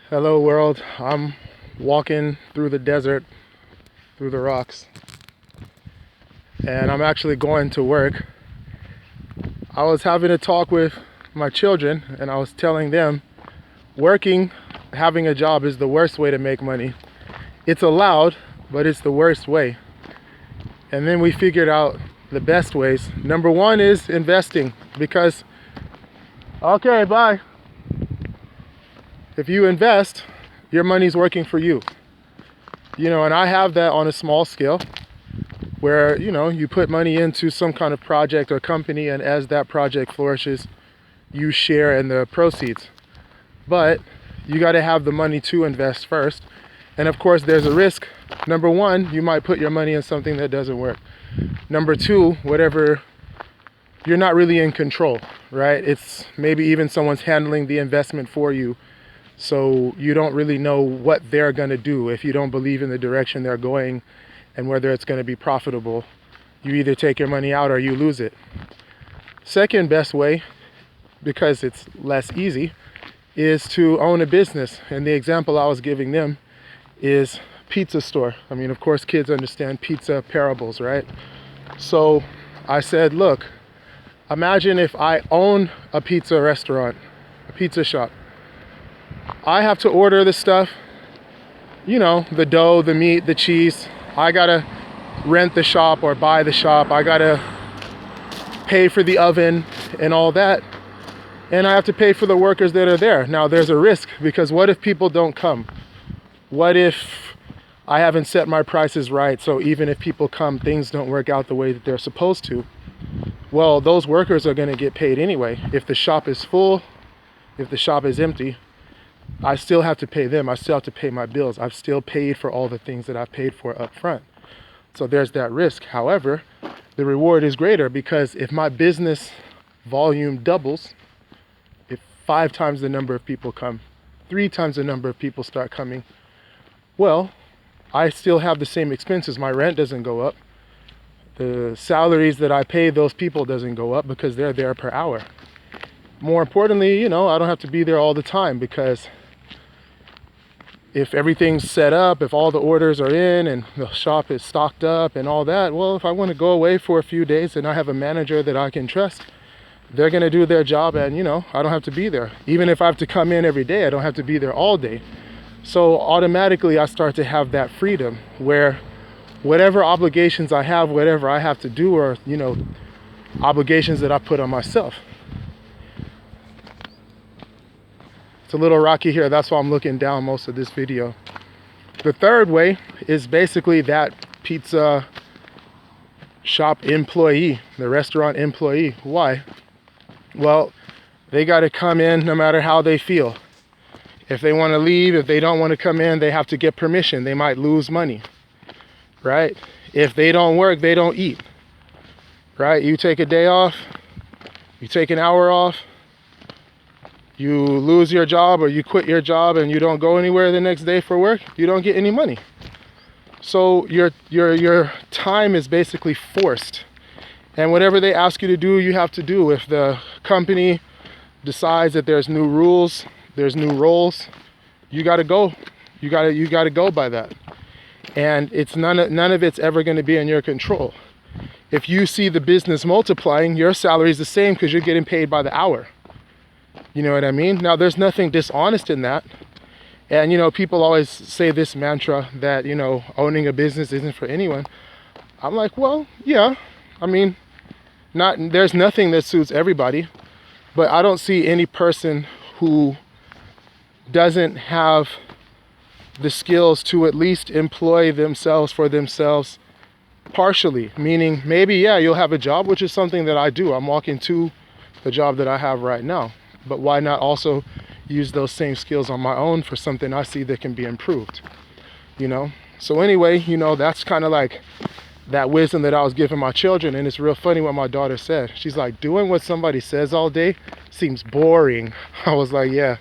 Hello world, I'm walking through the desert, through the rocks, and I'm actually going to work. I was having a talk with my children and I was telling them working, having a job is the worst way to make money. It's allowed, but it's the worst way. And then we figured out the best ways. Number one is investing, because, okay, bye. If you invest, your money's working for you. And I have that on a small scale where, you put money into some kind of project or company, and as that project flourishes, you share in the proceeds. But you got to have the money to invest first. And of course, there's a risk. Number one, you might put your money in something that doesn't work. Number two, you're not really in control, right? It's maybe even someone's handling the investment for you. So you don't really know what they're going to do. If you don't believe in the direction they're going and whether it's going to be profitable, you either take your money out or you lose it. Second best way, because it's less easy, is to own a business. And the example I was giving them is pizza store. I mean, of course, kids understand pizza parables, right? So I said, look, imagine if I own a pizza restaurant, a pizza shop. I have to order the stuff, the dough, the meat, the cheese. I gotta rent the shop or buy the shop. I gotta pay for the oven and all that. And I have to pay for the workers that are there. Now there's a risk, because what if people don't come? What if I haven't set my prices right? So even if people come, things don't work out the way that they're supposed to. Well, those workers are gonna get paid anyway. If the shop is full, if the shop is empty, I still have to pay them. I still have to pay my bills. I've still paid for all the things that I've paid for up front. So there's that risk. However, the reward is greater, because if my business volume doubles, if 5 times the number of people come, 3 times the number of people start coming, well, I still have the same expenses. My rent doesn't go up. The salaries that I pay those people doesn't go up, because they're there per hour. More importantly, I don't have to be there all the time, because if everything's set up, if all the orders are in and the shop is stocked up and all that, well, if I want to go away for a few days and I have a manager that I can trust, they're going to do their job, and I don't have to be there. Even if I have to come in every day, I don't have to be there all day. So automatically I start to have that freedom where whatever obligations I have, whatever I have to do, are, obligations that I put on myself. It's a little rocky here, that's why I'm looking down most of this video. The third way is basically that pizza shop employee, the restaurant employee. Why? Well, they got to come in no matter how they feel. If they want to leave, if they don't want to come in, they have to get permission. They might lose money, right? If they don't work, they don't eat, right? You take a day off, you take an hour off, you lose your job or you quit your job and you don't go anywhere the next day for work, you don't get any money. So your time is basically forced. And whatever they ask you to do, you have to do. If the company decides that there's new rules, there's new roles, you got to go. You got to go by that. And it's none of it's ever going to be in your control. If you see the business multiplying, your salary is the same, because you're getting paid by the hour. You know what I mean? Now, there's nothing dishonest in that. And, people always say this mantra that, owning a business isn't for anyone. I'm like, well, yeah. I mean, there's nothing that suits everybody. But I don't see any person who doesn't have the skills to at least employ themselves for themselves partially. Meaning, maybe, yeah, you'll have a job, which is something that I do. I'm walking to the job that I have right now. But why not also use those same skills on my own for something I see that can be improved, So anyway, that's kind of like that wisdom that I was giving my children. And it's real funny what my daughter said. She's like, doing what somebody says all day seems boring. I was like, yeah,